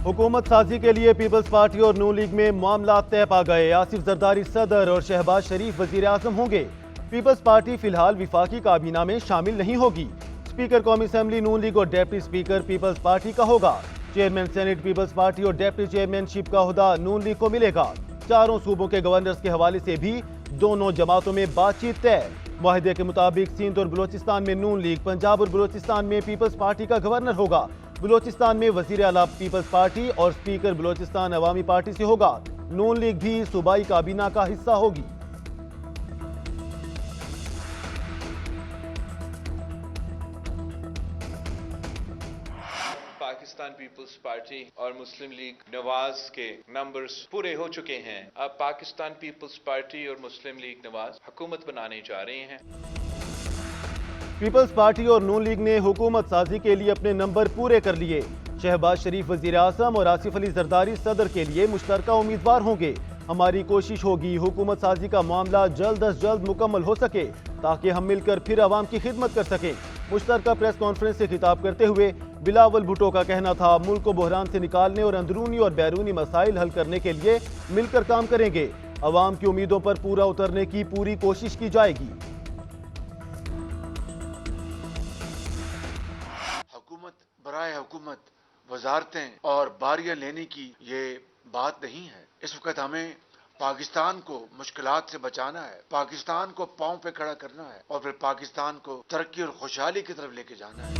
हुकूमत साजी के लिए पीपल्स पार्टी और नून लीग में मामला तय पा गए। आसिफ जरदारी सदर और शहबाज शरीफ वजीर आजम होंगे। पीपल्स पार्टी फिलहाल विफाकी काबीना में शामिल नहीं होगी। स्पीकर कौमी असेंबली नून लीग और डिप्टी स्पीकर पीपल्स पार्टी का होगा। चेयरमैन सेनेट पीपल्स पार्टी और डिप्टी चेयरमैनशिप का ओहदा नून लीग को मिलेगा। चारों सूबों के गवर्नर्स के हवाले से भी दोनों जमातों में बातचीत तय। मुआहदे के मुताबिक सिंध और बलोचिस्तान में नून लीग, पंजाब और बलोचिस्तान में पीपल्स पार्टी का गवर्नर होगा। बलोचिस्तान में वजीर आला पीपल्स पार्टी और स्पीकर बलोचिस्तान अवामी पार्टी से होगा। नून लीग भी सूबाई काबीना का हिस्सा होगी। पाकिस्तान पीपल्स पार्टी और मुस्लिम लीग नवाज के नंबर्स पूरे हो चुके हैं। अब पाकिस्तान पीपल्स पार्टी और मुस्लिम लीग नवाज हुकूमत बनाने जा रहे हैं। पीपल्स पार्टी और नून लीग ने हुकूमत साजी के लिए अपने नंबर पूरे कर लिए। शहबाज शरीफ वजीर आजम और आसिफ अली जरदारी सदर के लिए मुश्तरका उम्मीदवार होंगे। हमारी कोशिश होगी हुकूमत साजी का मामला जल्द अज जल्द मुकम्मल हो सके ताकि हम मिलकर फिर आवाम की खिदमत कर सकें। मुश्तरका प्रेस कॉन्फ्रेंस से खिताब करते हुए बिलावल भुट्टो का कहना था, मुल्क को बहरान से निकालने और अंदरूनी और बैरूनी मसाइल हल करने के लिए मिलकर काम करेंगे। अवाम की उम्मीदों पर पूरा उतरने की पूरी कोशिश की जाएगी। बराए हुकूमत वजारतें और बारियां लेने की ये बात नहीं है। इस वक्त हमें पाकिस्तान को मुश्किलात से बचाना है, पाकिस्तान को पांव पे खड़ा करना है और फिर पाकिस्तान को तरक्की और खुशहाली की तरफ लेके जाना है।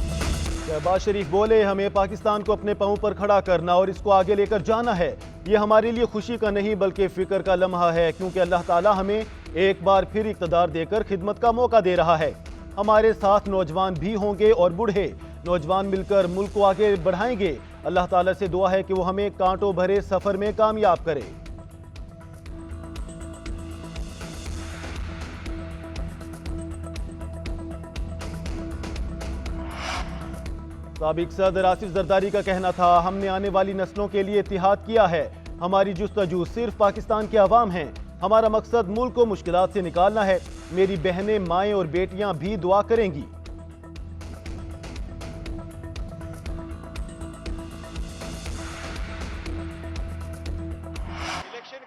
शहबाज शरीफ बोले, हमें पाकिस्तान को अपने पांव पर खड़ा करना और इसको आगे लेकर जाना है। ये हमारे लिए खुशी का नहीं बल्कि फिक्र का लम्हा है, क्योंकि अल्लाह ताला हमें एक बार फिर इक़्तिदार देकर खिदमत का मौका दे रहा है। हमारे साथ नौजवान भी होंगे और बूढ़े। नौजवान मिलकर मुल्क को आगे बढ़ाएंगे। अल्लाह ताला से दुआ है कि वो हमें कांटों भरे सफर में कामयाब करे। साबिक सदर आसिफ जरदारी का कहना था, हमने आने वाली नस्लों के लिए इत्तिहाद किया है। हमारी जुस्तजू सिर्फ पाकिस्तान के अवाम हैं। हमारा मकसद मुल्क को मुश्किलात से निकालना है। मेरी बहनें, माएँ और बेटियां भी दुआ करेंगी।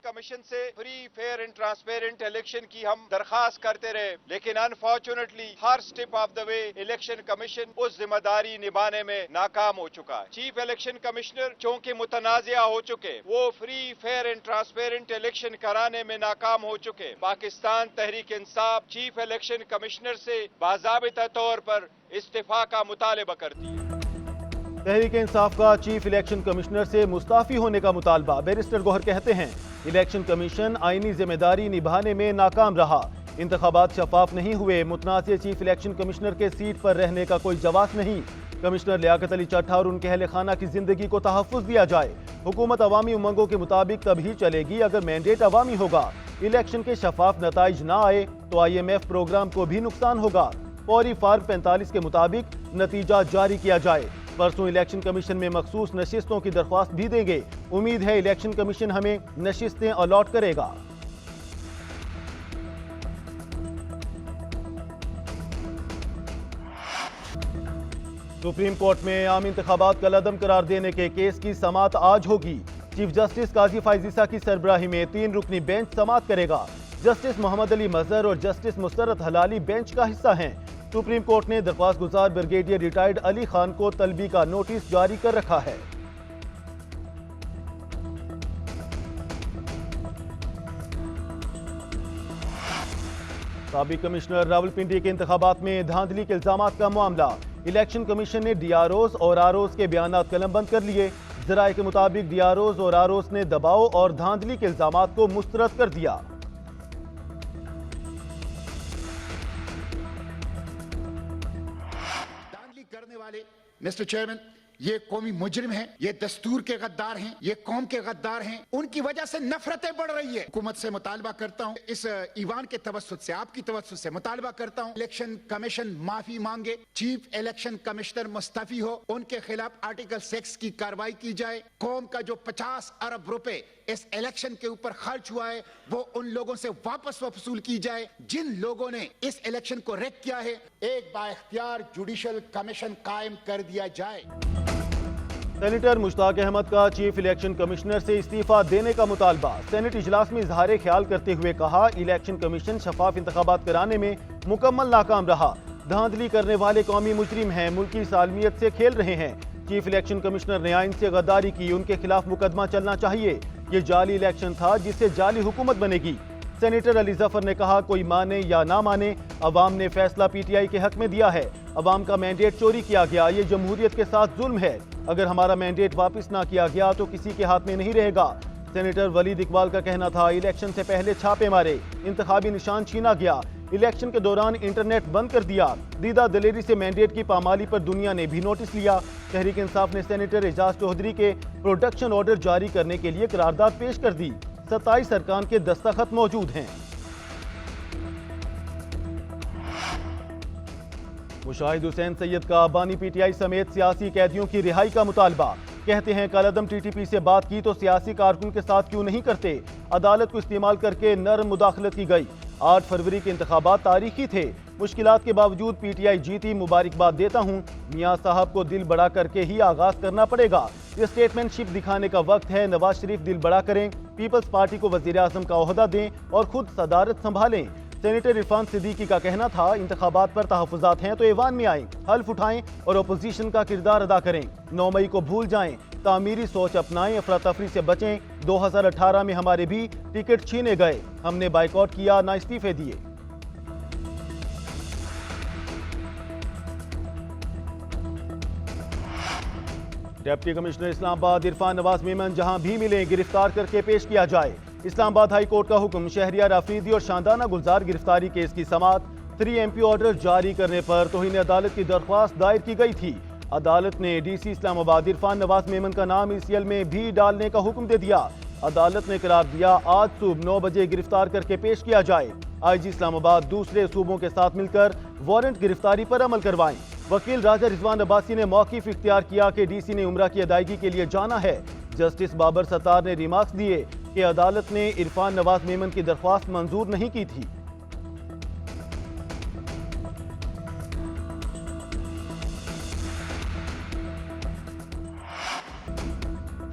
कमीशन से free, fair and transparent election की हम दरखास्त करते रहे, लेकिन unfortunately her step of the way election commission उस जिम्मेदारी निभाने में नाकाम हो चुका है। चीफ इलेक्शन कमिश्नर चूंकि मुतनाज़िया हो चुके, वो free, fair and transparent election कराने में नाकाम हो चुके। Pakistan Tehreek Insaf chief election commissioner से बाज़ाबिता तौर पर इस्तीफा का मुतालबा करती है। तहरीक इंसाफ का चीफ इलेक्शन कमिश्नर से मुस्ताफी होने का मुतालबा। बैरिस्टर गौहर कहते हैं, इलेक्शन कमीशन आईनी जिम्मेदारी निभाने में नाकाम रहा। इंतखाबात शफाफ नहीं हुए। मुतनाज़िया चीफ इलेक्शन कमिश्नर के सीट पर रहने का कोई जवाब नहीं। कमिश्नर लियाकत अली चट्ठा और उनके अहले खाना की जिंदगी को तहफ़्फ़ुज़ दिया जाए। हुकूमत अवामी उमंगों के मुताबिक तभी चलेगी अगर मैंडेट अवामी होगा। इलेक्शन के शफाफ नताइज ना आए तो IMF प्रोग्राम को भी नुकसान होगा। फौरी फार्म 45 के मुताबिक नतीजा जारी किया जाए। परसों इलेक्शन कमीशन में मखसूस नशिस्तों की दरख्वास्त भी देंगे। उम्मीद है इलेक्शन कमीशन हमें नशिस्तें अलॉट करेगा। सुप्रीम कोर्ट में आम इंतखाबात कलअदम करार देने के केस की समाअत आज होगी। चीफ जस्टिस काजी फाइजिसा की सरबराही में 3 रुकनी बेंच समाअत करेगा। जस्टिस मोहम्मद अली मजहर और जस्टिस मुस्तरद हलाली बेंच का हिस्सा हैं। सुप्रीम कोर्ट ने दरख्वास्त गुजार ब्रिगेडियर रिटायर्ड अली खान को तलबी का नोटिस जारी कर रखा है। साबिक कमिश्नर रावलपिंडी के इंतखाबात में धांधली के इल्जामात का मामला। इलेक्शन कमीशन ने DROs और ROs के बयानात कलमबंद कर लिए। जराये के मुताबिक DROs और ROs ने दबाव और धांधली के इल्जामात को मुस्तरद कर दिया। मिस्टर चेयरमैन, ये कौमी मुजरिम हैं, ये दस्तूर के गद्दार हैं, ये कौम के गद्दार हैं। उनकी वजह से नफरतें बढ़ रही है। हुकूमत से मुतालबा करता हूँ, इस ईवान के तवस्सुत से, आपकी तवस्सुत से मुतालबा करता हूँ, इलेक्शन कमीशन माफी मांगे, चीफ इलेक्शन कमिश्नर मुस्तफी हो, उनके खिलाफ आर्टिकल 6 की कार्रवाई की जाए। कौम का जो 50 अरब रुपए इस इलेक्शन के ऊपर खर्च हुआ है वो उन लोगों से वापस वसूल की जाए जिन लोगों ने इस इलेक्शन को रेक किया है। एक बाइख्तियार जुडिशल कमीशन कायम कर दिया जाए। سینیٹر مشتاق احمد کا چیف الیکشن کمشنر سے استعفیٰ دینے کا مطالبہ۔ سینٹ اجلاس میں اظہار خیال کرتے ہوئے کہا، الیکشن کمیشن شفاف انتخابات کرانے میں مکمل ناکام رہا۔ دھاندلی کرنے والے قومی مجرم ہیں، ملکی سالمیت سے کھیل رہے ہیں۔ چیف الیکشن کمشنر نے آئین سے غداری کی، ان کے خلاف مقدمہ چلنا چاہیے۔ یہ جعلی الیکشن تھا جس سے جعلی حکومت بنے گی۔ سینیٹر علی ظفر نے کہا، کوئی مانے یا نہ مانے، عوام نے فیصلہ پی ٹی آئی کے حق میں دیا ہے۔ عوام کا مینڈیٹ چوری کیا گیا، یہ جمہوریت کے ساتھ ظلم ہے۔ اگر ہمارا مینڈیٹ واپس نہ کیا گیا تو کسی کے ہاتھ میں نہیں رہے گا۔ سینیٹر ولید اقبال کا کہنا تھا، الیکشن سے پہلے چھاپے مارے، انتخابی نشان چھینا گیا، الیکشن کے دوران انٹرنیٹ بند کر دیا۔ دیدہ دلیری سے مینڈیٹ کی پامالی پر دنیا نے بھی نوٹس لیا۔ تحریک انصاف نے سینیٹر اعجاز چودھری کے پروڈکشن آرڈر جاری کرنے کے لیے قرارداد پیش کر دی۔ 27 ارکان کے دستخط موجود ہیں۔ مشاہد حسین سید کا بانی پی ٹی آئی سمیت سیاسی قیدیوں کی رہائی کا مطالبہ۔ کہتے ہیں، کل عدم ٹی ٹی پی سے بات کی تو سیاسی کارکن کے ساتھ کیوں نہیں کرتے؟ عدالت کو استعمال کر کے نرم مداخلت کی گئی۔ 8 فروری کے انتخابات تاریخی تھے، مشکلات کے باوجود پی ٹی آئی جیتی، مبارکباد دیتا ہوں۔ میاں صاحب کو دل بڑا کر کے ہی آغاز کرنا پڑے گا۔ یہ اسٹیٹمنٹ شپ دکھانے کا وقت ہے۔ نواز شریف دل بڑا کریں، پیپلز پارٹی کو وزیر اعظم کا عہدہ دیں اور خود صدارت سنبھالیں۔ سینیٹر عرفان صدیقی کا کہنا تھا، انتخابات پر تحفظات ہیں تو ایوان میں آئیں، حلف اٹھائیں اور اپوزیشن کا کردار ادا کریں۔ 9 مئی کو بھول جائیں، تعمیری سوچ اپنائیں، افراتفری سے بچیں۔ 2018 میں ہمارے بھی ٹکٹ چھینے گئے، ہم نے بائیکاٹ کیا، نہ استعفے دیے۔ ڈپٹی کمشنر اسلام آباد عرفان نواز میمن جہاں بھی ملیں گرفتار کر کے پیش کیا جائے۔ اسلام آباد ہائی کورٹ کا حکم، شہریار آفریدی اور شاندانہ گلزار گرفتاری کیس کی سماعت۔ 3 MP آرڈر جاری کرنے پر توہین عدالت کی درخواست دائر کی گئی تھی۔ عدالت نے ڈی سی اسلام آباد عرفان نواز میمن کا نام ECL میں بھی ڈالنے کا حکم دے دیا۔ عدالت نے قرار دیا، آج صبح 9 بجے گرفتار کر کے پیش کیا جائے۔ IG اسلام آباد دوسرے صوبوں کے ساتھ مل کر وارنٹ گرفتاری پر عمل کروائیں۔ وکیل راجہ رضوان عباسی نے موقف اختیار کیا کہ ڈی سی نے عمرہ کی ادائیگی کے لیے جانا ہے۔ جسٹس بابر ستار نے ریمارکس دیے کہ عدالت نے عرفان نواز میمن کی درخواست منظور نہیں کی تھی۔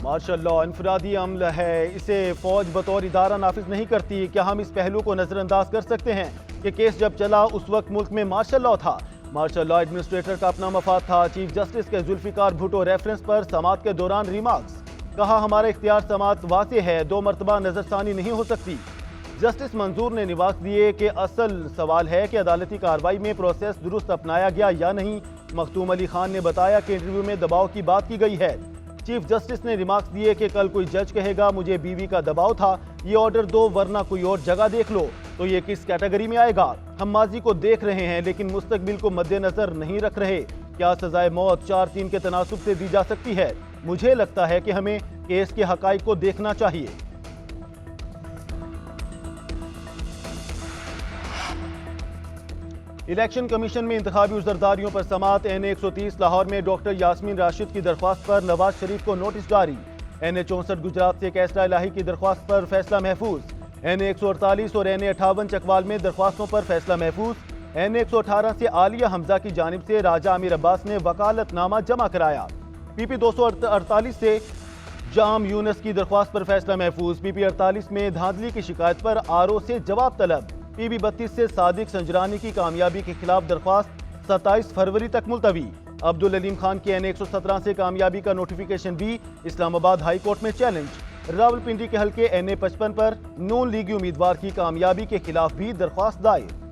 مارشل لاء انفرادی عمل ہے، اسے فوج بطور ادارہ نافذ نہیں کرتی۔ کیا ہم اس پہلو کو نظر انداز کر سکتے ہیں کہ کیس جب چلا اس وقت ملک میں مارشل لاء تھا؟ مارشل لاء ایڈمنسٹریٹر کا اپنا مفاد تھا۔ چیف جسٹس کے ذوالفقار بھٹو ریفرنس پر سماعت کے دوران ریمارکس۔ کہا، ہمارا اختیار سماعت واضح ہے، 2 مرتبہ نظر ثانی نہیں ہو سکتی۔ جسٹس منظور نے نواز دیے کہ اصل سوال ہے کہ عدالتی کارروائی میں پروسیس درست اپنایا گیا یا نہیں۔ مختوم علی خان نے بتایا کہ انٹرویو میں دباؤ کی بات کی گئی ہے۔ چیف جسٹس نے ریمارکس دیے کہ کل کوئی جج کہے گا مجھے بیوی کا دباؤ تھا، یہ آرڈر دو ورنہ کوئی اور جگہ دیکھ لو، تو یہ کس کیٹیگری میں آئے گا؟ ہم ماضی کو دیکھ رہے ہیں لیکن مستقبل کو مد نظر نہیں رکھ رہے۔ کیا سزائے موت 4-3 کے تناسب سے دی جا سکتی ہے؟ مجھے لگتا ہے کہ ہمیں کیس کے حقائق کو دیکھنا چاہیے۔ الیکشن کمیشن میں انتخابی عذرداریوں پر سماعت۔ NA 130 لاہور میں ڈاکٹر یاسمین راشد کی درخواست پر نواز شریف کو نوٹس جاری۔ NA 64 گجرات سے کیسرا الہی کی درخواست پر فیصلہ محفوظ۔ NA 148 اور NA 58 چکوال میں درخواستوں پر فیصلہ محفوظ۔ NA 118 سے عالیہ حمزہ کی جانب سے راجہ امیر عباس نے وکالت نامہ جمع کرایا۔ PP 248 سے جام یونس کی درخواست پر فیصلہ محفوظ۔ PP 48 میں دھاندلی کی شکایت پر RO سے جواب طلب۔ PB 32 سے صادق سنجرانی کی کامیابی کے خلاف درخواست 27 فروری تک ملتوی۔ عبدالعلیم خان کی NA 117 سے کامیابی کا نوٹیفیکیشن بھی اسلام آباد ہائی کورٹ میں چیلنج۔ راولپنڈی کے حلقے NA 55 پر نون لیگی امیدوار کی کامیابی کے خلاف بھی درخواست دائر۔